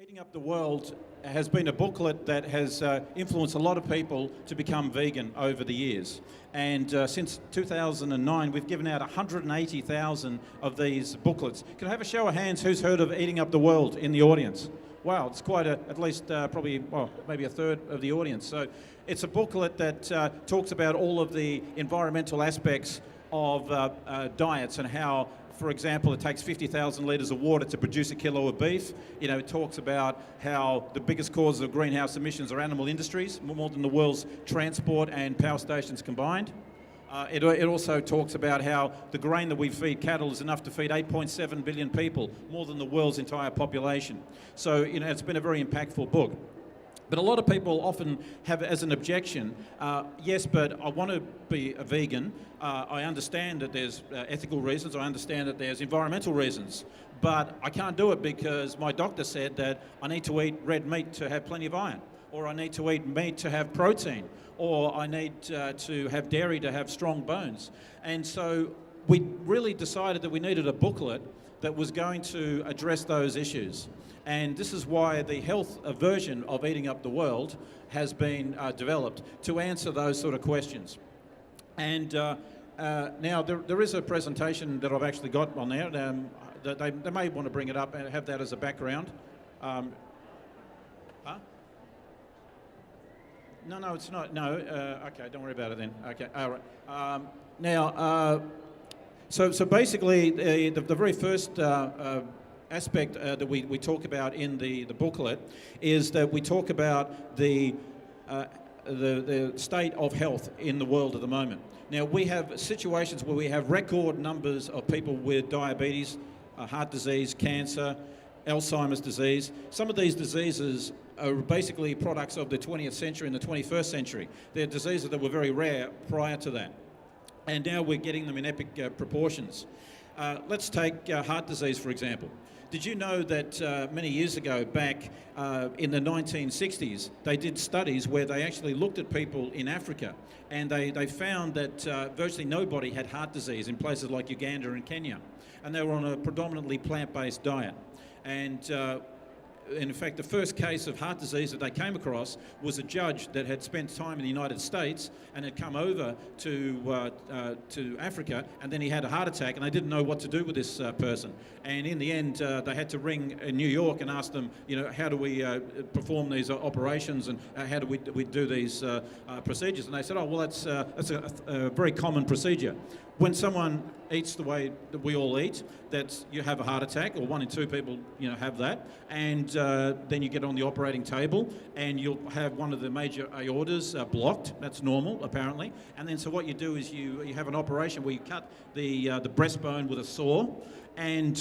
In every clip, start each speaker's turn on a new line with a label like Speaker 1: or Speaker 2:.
Speaker 1: Eating Up the World has been a booklet that has influenced a lot of people to become vegan over the years. And since 2009, we've given out 180,000 of these booklets. Can I have a show of hands who's heard of Eating Up the World in the audience? Wow, it's quite at least probably, well, maybe a third of the audience. So it's a booklet that talks about all of the environmental aspects of diets and how, for example, it takes 50,000 litres of water to produce a kilo of beef. You know, it talks about how the biggest causes of greenhouse emissions are animal industries, more than the world's transport and power stations combined. It also talks about how the grain that we feed cattle is enough to feed 8.7 billion people, more than the world's entire population. So, you know, it's been a very impactful book. But a lot of people often have as an objection, yes, but I want to be a vegan. I understand that there's ethical reasons. I understand that there's environmental reasons. But I can't do it because my doctor said that I need to eat red meat to have plenty of iron, or I need to eat meat to have protein, or I need to have dairy to have strong bones. And so we really decided that we needed a booklet that was going to address those issues. And this is why the health version of Eating Up the World has been developed to answer those sort of questions. And now there is a presentation that I've actually got on there. That they may want to bring it up and have that as a background. Huh? No, it's not. No, okay, don't worry about it then. Okay, all right. Now, so basically, the very first aspect that we talk about in the booklet is that we talk about the state of health in the world at the moment. Now, we have situations where we have record numbers of people with diabetes, heart disease, cancer, Alzheimer's disease. Some of these diseases are basically products of the 20th century and the 21st century. They're diseases that were very rare prior to that. And now we're getting them in epic proportions. Let's take heart disease, for example. Did you know that many years ago, back in the 1960s, they did studies where they actually looked at people in Africa, and they found that virtually nobody had heart disease in places like Uganda and Kenya, and they were on a predominantly plant-based diet. And in fact, the first case of heart disease that they came across was a judge that had spent time in the United States and had come over to Africa, and then he had a heart attack, and they didn't know what to do with this person. And in the end, they had to ring New York and ask them, you know, how do we perform these operations, and how do we do these procedures? And they said, oh, well, that's a very common procedure. When someone eats the way that we all eat, that's you have a heart attack, or 1 in 2 people, you know, have that, and then you get on the operating table, and you'll have one of the major aortas blocked. That's normal, apparently. And then so what you do is you have an operation where you cut the breastbone with a saw, and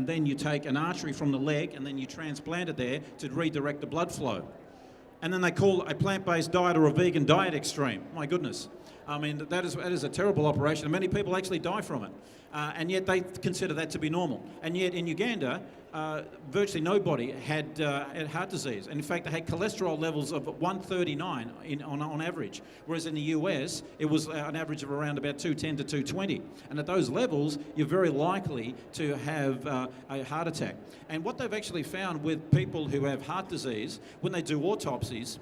Speaker 1: then you take an artery from the leg, and then you transplant it there to redirect the blood flow. And then they call a plant-based diet or a vegan diet extreme. My goodness. I mean, that is a terrible operation, and many people actually die from it. And yet they consider that to be normal. And yet in Uganda, virtually nobody had heart disease. And in fact, they had cholesterol levels of 139 on average, whereas in the US, it was an average of around about 210 to 220. And at those levels, you're very likely to have a heart attack. And what they've actually found with people who have heart disease, when they do autopsies,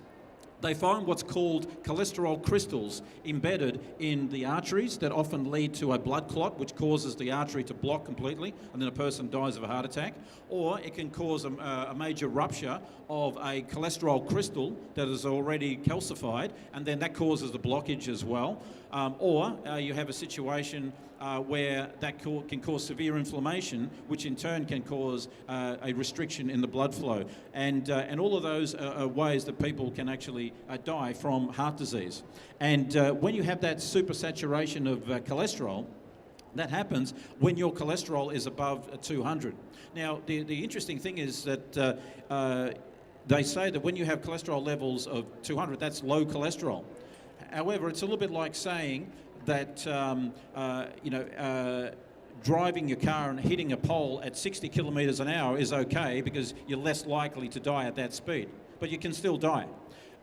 Speaker 1: they find what's called cholesterol crystals embedded in the arteries that often lead to a blood clot, which causes the artery to block completely, and then a person dies of a heart attack. Or it can cause a major rupture of a cholesterol crystal that is already calcified, and then that causes the blockage as well. Or you have a situation where that can cause severe inflammation, which in turn can cause a restriction in the blood flow. And all of those are ways that people can actually die from heart disease. And when you have that supersaturation of cholesterol, that happens when your cholesterol is above 200. Now, the interesting thing is that they say that when you have cholesterol levels of 200, that's low cholesterol. However, it's a little bit like saying that, driving your car and hitting a pole at 60 kilometres an hour is okay because you're less likely to die at that speed, but you can still die.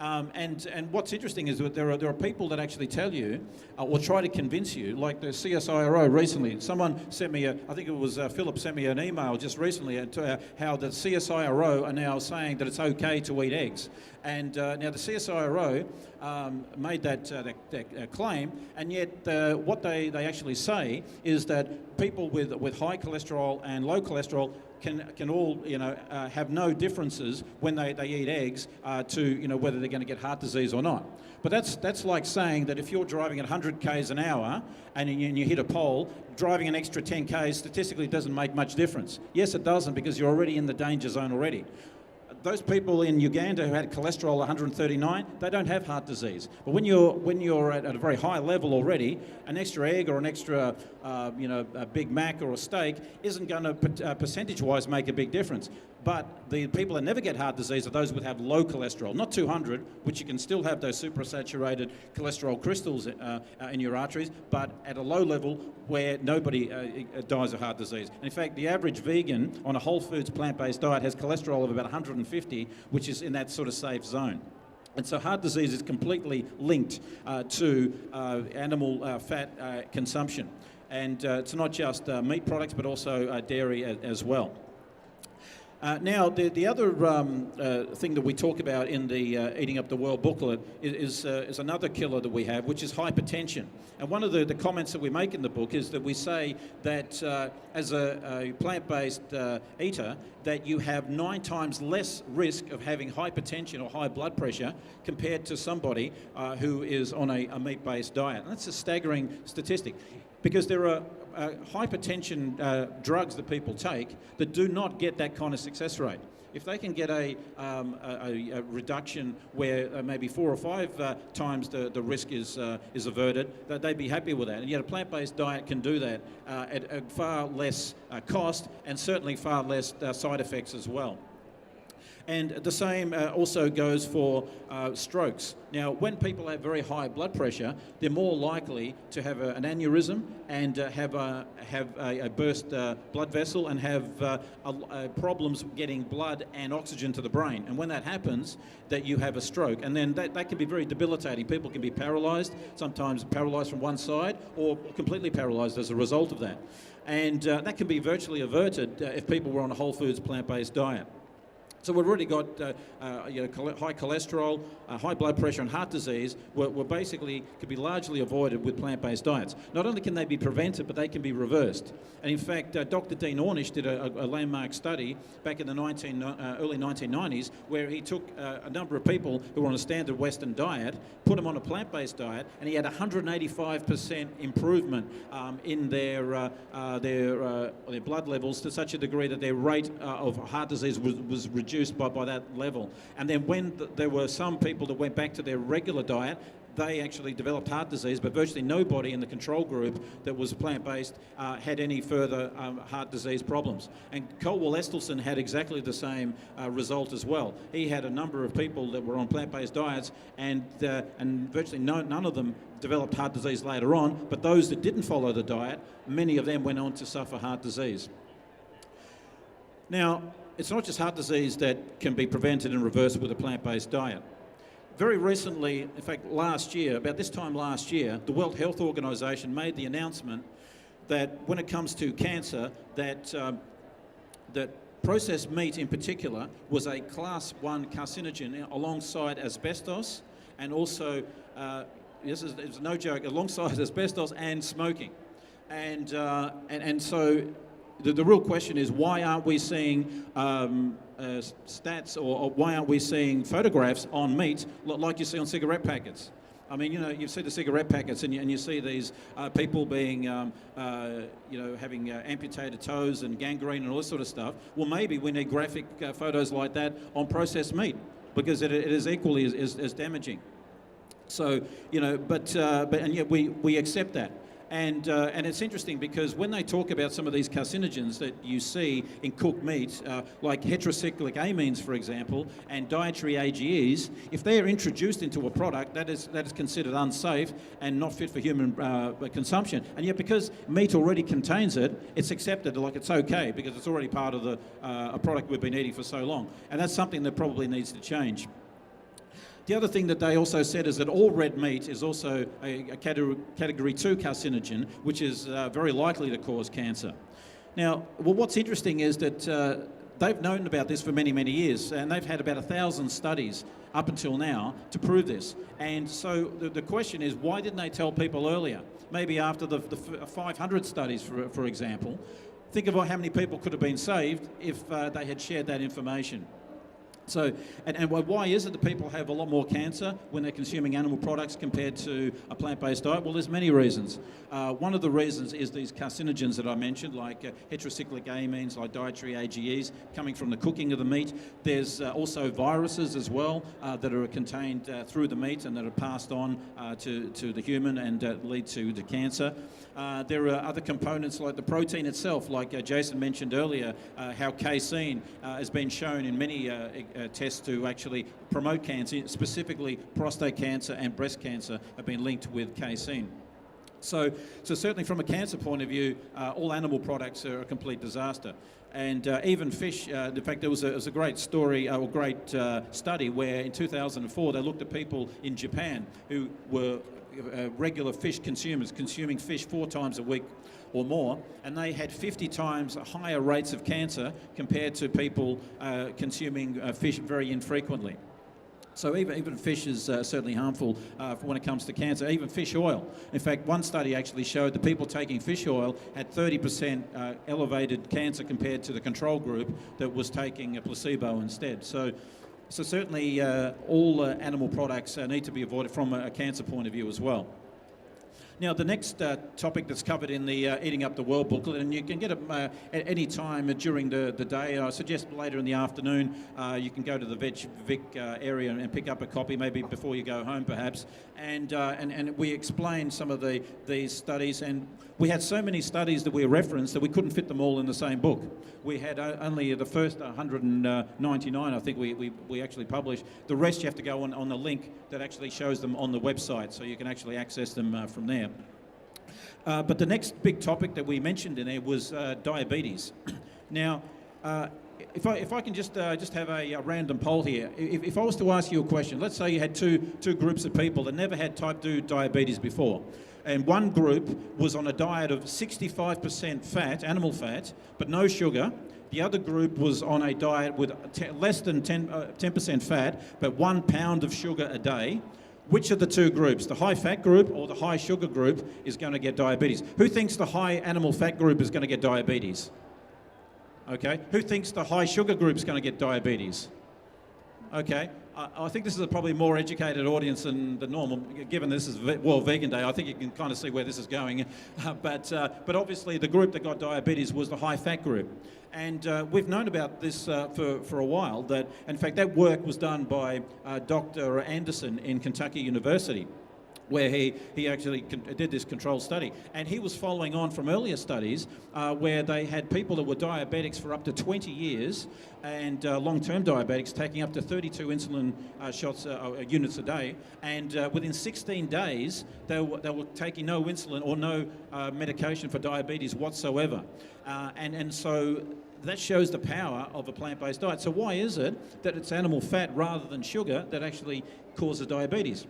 Speaker 1: And what's interesting is that there are people that actually tell you or try to convince you, like the CSIRO recently. Someone sent me, I think it was Philip sent me an email just recently how the CSIRO are now saying that it's okay to eat eggs. And now the CSIRO made that claim, and yet what they actually say is that people with high cholesterol and low cholesterol can all have no differences when they eat eggs to whether they're going to get heart disease or not. But that's like saying that if you're driving at 100 k's an hour and you hit a pole, driving an extra 10 k's statistically doesn't make much difference. Yes, it doesn't, because you're already in the danger zone already. Those people in Uganda who had cholesterol 139, they don't have heart disease. But when you're at a very high level already, an extra egg or an extra a Big Mac or a steak isn't going to percentage-wise make a big difference. But the people that never get heart disease are those who have low cholesterol, not 200, which you can still have those supersaturated cholesterol crystals in your arteries, but at a low level where nobody dies of heart disease. And in fact, the average vegan on a whole foods plant-based diet has cholesterol of about 150, which is in that sort of safe zone. And so heart disease is completely linked to animal fat consumption. And it's not just meat products, but also dairy as well. Now, the other thing that we talk about in the Eating Up the World booklet is another killer that we have, which is hypertension. And one of the comments that we make in the book is that we say that as a plant-based eater, that you have 9 times less risk of having hypertension or high blood pressure compared to somebody who is on a meat-based diet. And that's a staggering statistic, because there are hypertension drugs that people take that do not get that kind of success rate. If they can get a reduction where maybe 4 or 5 times the risk is averted, that they'd be happy with that. And yet a plant-based diet can do that at far less cost and certainly far less side effects as well. And the same also goes for strokes. Now, when people have very high blood pressure, they're more likely to have an aneurysm and have a burst blood vessel and have problems getting blood and oxygen to the brain. And when that happens, that you have a stroke. And then that can be very debilitating. People can be paralyzed, sometimes paralyzed from one side or completely paralyzed as a result of that. And that can be virtually averted if people were on a whole foods plant-based diet. So we've already got high cholesterol, high blood pressure and heart disease were basically could be largely avoided with plant-based diets. Not only can they be prevented, but they can be reversed. And in fact, Dr. Dean Ornish did a landmark study back in the early 1990s where he took a number of people who were on a standard Western diet, put them on a plant-based diet, and he had 185% improvement in their blood levels to such a degree that their rate of heart disease was reduced by that level. And then when there were some people that went back to their regular diet, they actually developed heart disease, but virtually nobody in the control group that was plant-based had any further heart disease problems. And Colwell Estelson had exactly the same result as well. He had a number of people that were on plant-based diets, and virtually none of them developed heart disease later on, but those that didn't follow the diet, many of them went on to suffer heart disease. Now, it's not just heart disease that can be prevented and reversed with a plant-based diet. Very recently, in fact last year, about this time last year, the World Health Organization made the announcement that when it comes to cancer, that processed meat in particular was a class 1 carcinogen alongside asbestos and also, this is no joke, alongside asbestos and smoking. And so the real question is, why aren't we seeing stats or why aren't we seeing photographs on meat like you see on cigarette packets? I mean, you see the cigarette packets and you see these people being, having amputated toes and gangrene and all this sort of stuff. Well, maybe we need graphic photos like that on processed meat, because it is equally as damaging. So, and yet we accept that. And it's interesting because when they talk about some of these carcinogens that you see in cooked meat, like heterocyclic amines, for example, and dietary AGEs, if they are introduced into a product, that is considered unsafe and not fit for human consumption. And yet because meat already contains it, it's accepted like it's okay because it's already part of a product we've been eating for so long. And that's something that probably needs to change. The other thing that they also said is that all red meat is also a category 2 carcinogen, which is very likely to cause cancer. Now, well, what's interesting is that they've known about this for many, many years, and they've had about 1,000 studies up until now to prove this. And so the question is, why didn't they tell people earlier? Maybe after the 500 studies, for example. Think about how many people could have been saved if they had shared that information. So, and why is it that people have a lot more cancer when they're consuming animal products compared to a plant-based diet? Well, there's many reasons. One of the reasons is these carcinogens that I mentioned, like heterocyclic amines, like dietary AGEs, coming from the cooking of the meat. There's also viruses as well that are contained through the meat and that are passed on to the human and lead to the cancer. There are other components like the protein itself, like Jason mentioned earlier, how casein has been shown in many tests to actually promote cancer, specifically prostate cancer and breast cancer have been linked with casein. So certainly from a cancer point of view, all animal products are a complete disaster. And even fish, in fact, there was a great story, or great study where in 2004 they looked at people in Japan who were regular fish consumers, consuming fish 4 times a week or more, and they had 50 times higher rates of cancer compared to people consuming fish very infrequently. So even fish is certainly harmful when it comes to cancer, even fish oil. In fact, one study actually showed that people taking fish oil had 30% elevated cancer compared to the control group that was taking a placebo instead. So certainly all animal products need to be avoided from a cancer point of view as well. Now, the next topic that's covered in the Eating Up the World booklet, and you can get it at any time during the day. I suggest later in the afternoon you can go to the Vic area and pick up a copy, maybe before you go home perhaps. And we explain some of these studies, and we had so many studies that we referenced that we couldn't fit them all in the same book. We had only the first 199, I think we actually published. The rest you have to go on the link that actually shows them on the website, so you can actually access them from there. But the next big topic that we mentioned in there was diabetes. Now, if I can just have a random poll here. If I was to ask you a question, let's say you had two groups of people that never had type 2 diabetes before, and one group was on a diet of 65% fat, animal fat, but no sugar. The other group was on a diet with less than 10% fat, but 1 pound of sugar a day. Which of the two groups, the high fat group or the high sugar group, is going to get diabetes? Who thinks the high animal fat group is going to get diabetes? Okay. Who thinks the high sugar group is going to get diabetes? Okay. I think this is a probably more educated audience than normal, given this is World Vegan Day. I think you can kind of see where this is going. But obviously the group that got diabetes was the high fat group. And we've known about this for a while. That, in fact, that work was done by Dr. Anderson in Kentucky University, where he actually did this controlled study. And he was following on from earlier studies where they had people that were diabetics for up to 20 years and long-term diabetics taking up to 32 insulin units a day. And within 16 days, they were taking no insulin or no medication for diabetes whatsoever. And so that shows the power of a plant-based diet. So why is it that it's animal fat rather than sugar that actually causes diabetes?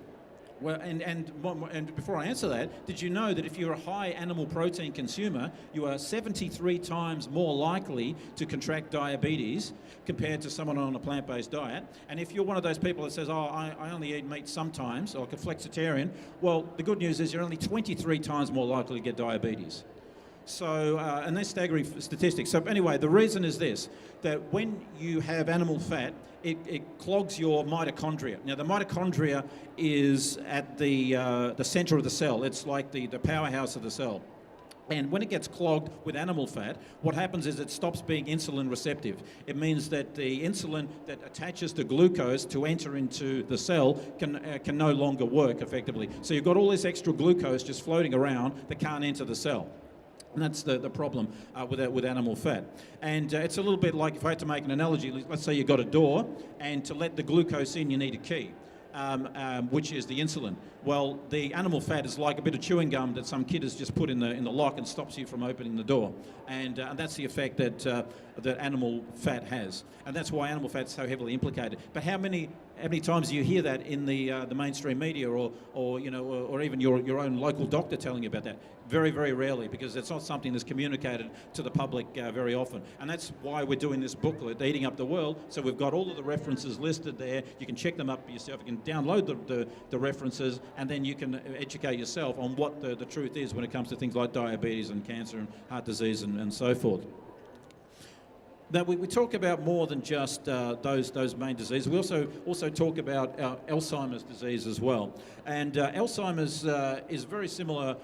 Speaker 1: Well, and before I answer that, did you know that if you're a high animal protein consumer, you are 73 times more likely to contract diabetes compared to someone on a plant-based diet? And if you're one of those people that says, oh, I only eat meat sometimes, or like a flexitarian, well, the good news is you're only 23 times more likely to get diabetes. So, and they're staggering statistics. So anyway, the reason is this, that when you have animal fat, it clogs your mitochondria. Now, the mitochondria is at the center of the cell. It's like the powerhouse of the cell. And when it gets clogged with animal fat, what happens is it stops being insulin receptive. It means that the insulin that attaches to glucose to enter into the cell can no longer work effectively. So you've got all this extra glucose just floating around that can't enter the cell. And that's the problem with animal fat. And it's a little bit like, if I had to make an analogy, let's say you've got a door, and to let the glucose in, you need a key. which is the insulin. Well, the animal fat is like a bit of chewing gum that some kid has just put in the lock and stops you from opening the door, and that's the effect that animal fat has, and that's why animal fat is so heavily implicated. But how many times do you hear that in the mainstream media, or even your own local doctor telling you about that? Very, very rarely, because it's not something that's communicated to the public very often. And that's why we're doing this booklet, Eating Up the World. So we've got all of the references listed there. You can check them up yourself. You can download the references, and then you can educate yourself on what the truth is when it comes to things like diabetes and cancer and heart disease and so forth. Now, we talk about more than just those main diseases. We also talk about Alzheimer's disease as well. And Alzheimer's is very similar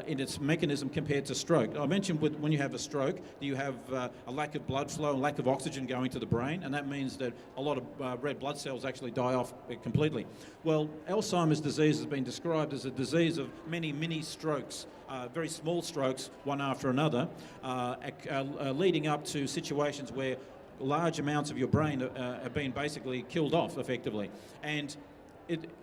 Speaker 1: in its mechanism compared to stroke. I mentioned when you have a stroke, you have a lack of blood flow, a lack of oxygen going to the brain, and that means that a lot of red blood cells actually die off completely. Well, Alzheimer's disease has been described as a disease of many mini strokes. Very small strokes, one after another, leading up to situations where large amounts of your brain have been basically killed off effectively. And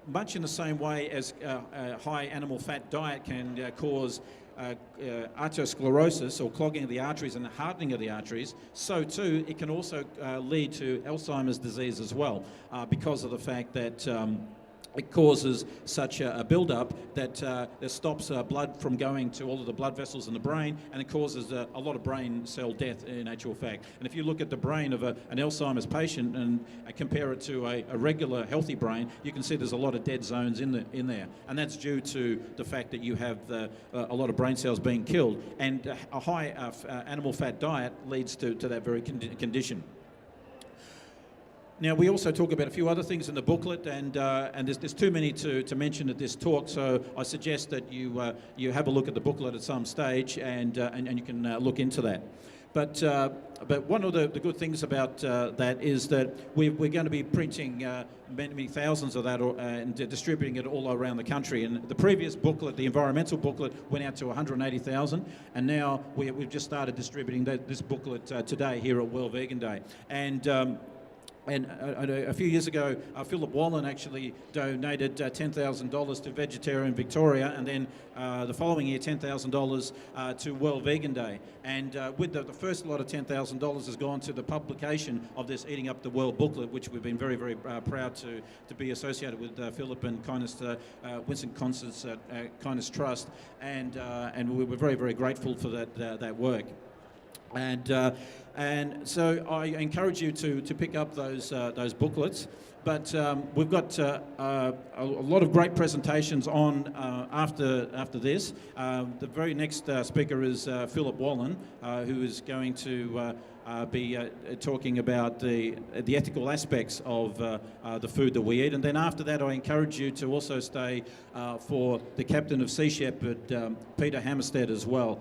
Speaker 1: much in the same way as a high animal fat diet can cause atherosclerosis, or clogging of the arteries and hardening of the arteries, so too it can also lead to Alzheimer's disease as well, because of the fact that it causes such a build-up that stops blood from going to all of the blood vessels in the brain, and it causes a lot of brain cell death in actual fact. And if you look at the brain of an Alzheimer's patient and compare it to a regular healthy brain, you can see there's a lot of dead zones in there. And that's due to the fact that you have a lot of brain cells being killed. And a high animal fat diet leads to that very condition. Now, we also talk about a few other things in the booklet, and there's too many to mention at this talk, so I suggest that you have a look at the booklet at some stage, and you can look into that. But one of the good things about that is that we're going to be printing many thousands of that and distributing it all around the country. And the previous booklet, the environmental booklet, went out to 180,000, and now we've just started distributing this booklet today here at World Vegan Day. And a few years ago, Philip Wallen actually donated $10,000 to Vegetarian Victoria, and then the following year, $10,000 to World Vegan Day. And with the first lot of $10,000 has gone to the publication of this Eating Up the World booklet, which we've been very, very proud to be associated with Philip and Winston Constance Kindness Trust, and we're very, very grateful for that work. And so I encourage you to pick up those booklets. But we've got a lot of great presentations on after this. The very next speaker is Philip Wallen, who is going to be talking about the ethical aspects of the food that we eat. And then after that, I encourage you to also stay for the captain of Sea Shepherd, Peter Hammerstead, as well,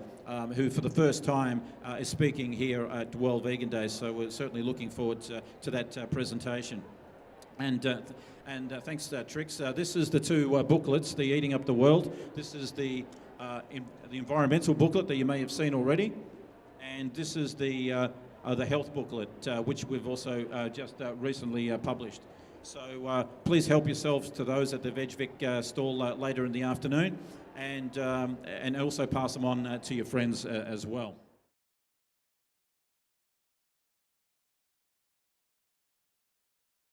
Speaker 1: who for the first time is speaking here at World Vegan Day. So we're certainly looking forward to that presentation. And thanks, Trix. This is the two booklets, the Eating Up the World. This is the environmental booklet that you may have seen already, and this is the health booklet, which we've also just recently published. So please help yourselves to those at the VegVic stall later in the afternoon, and also pass them on to your friends as well.